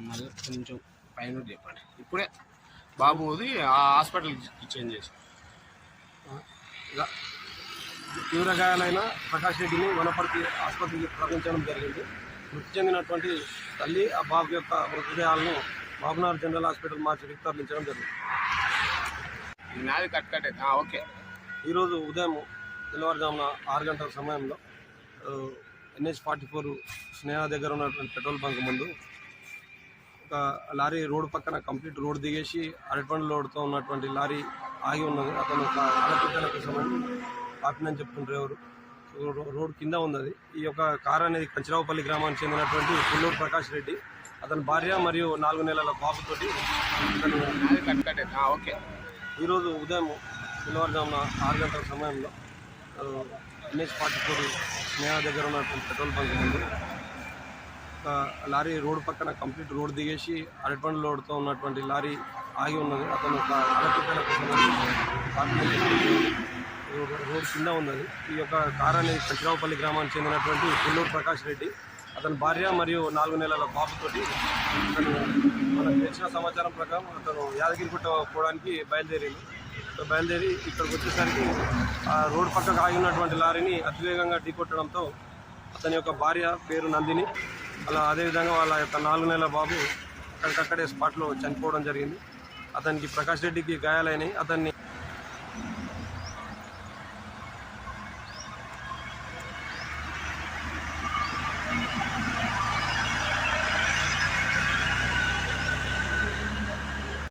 మళ్ళీ కొంచెం పైన చెప్పండి. ఇప్పుడే బాబుది ఆ హాస్పిటల్కి చేంజ్ చేసి తీవ్ర గాయాలైన ప్రకాష్ రెడ్డిని వనపర్తి ఆసుపత్రికి తరలించడం జరిగింది. మృతి చెందినటువంటి తల్లి ఆ బాబు యొక్క మృతదేహాలను బాబునగర్ జనరల్ హాస్పిటల్ మార్చికి తరలించడం జరిగింది. ఓకే. ఈరోజు ఉదయం తెల్లవారుజామున 6 గంటల సమయంలో NH-44 స్నేహ దగ్గర ఉన్నటువంటి పెట్రోల్ బంక్ ముందు ఒక లారీ రోడ్డు పక్కన కంప్లీట్ రోడ్ దిగేసి అరటిపండు లోడ్తో ఉన్నటువంటి లారీ ఆగి ఉన్నది. అతను ఒక ఆడపిల్లలకు సంబంధించి ఆపినని చెప్తున్న డ్రైవరు రోడ్ కింద ఉన్నది. ఈ యొక్క కారు అనేది కంచిరావుపల్లి గ్రామానికి చెందినటువంటి పుల్లూరు ప్రకాష్ రెడ్డి, అతని భార్య మరియు 4 నెలల బాబుతోటి ఓకే. ఈరోజు ఉదయం తెల్లవారుజామున 6 గంటల సమయంలో NH-44 స్నేహ దగ్గర ఉన్నటువంటి పెట్రోల్ బంక్ ముందు ఒక లారీ రోడ్డు పక్కన కంప్లీట్ రోడ్ దిగేసి అరటిపండు లోడ్తో ఉన్నటువంటి లారీ ఆగి ఉన్నది. అతను ఒక ఆడపిల్లలకు సంబంధించి రోడ్ కింద ఉన్నది. ఈ యొక్క కారు అనేది కంచిరావుపల్లి గ్రామానికి చెందినటువంటి పుల్లూరు ప్రకాష్ రెడ్డి, అతని భార్య మరియు 4 నెలల బాబుతోటి అతను మనకు తెలిసిన సమాచారం ప్రకారం అతను యాదగిరిగుట్ట పోవడానికి బయలుదేరి ఇక్కడికి వచ్చేసరికి ఆ రోడ్డు పక్కకు ఆగి ఉన్నటువంటి లారీని అతివేగంగా ఢీకొట్టడంతో అతని యొక్క భార్య పేరు నందిని, అదేవిధంగా వాళ్ళ యొక్క 4 నెలల బాబు అక్కడికక్కడే స్పాట్లో చనిపోవడం జరిగింది. అతనికి ప్రకాష్ రెడ్డికి గాయాలైనవి. అతన్ని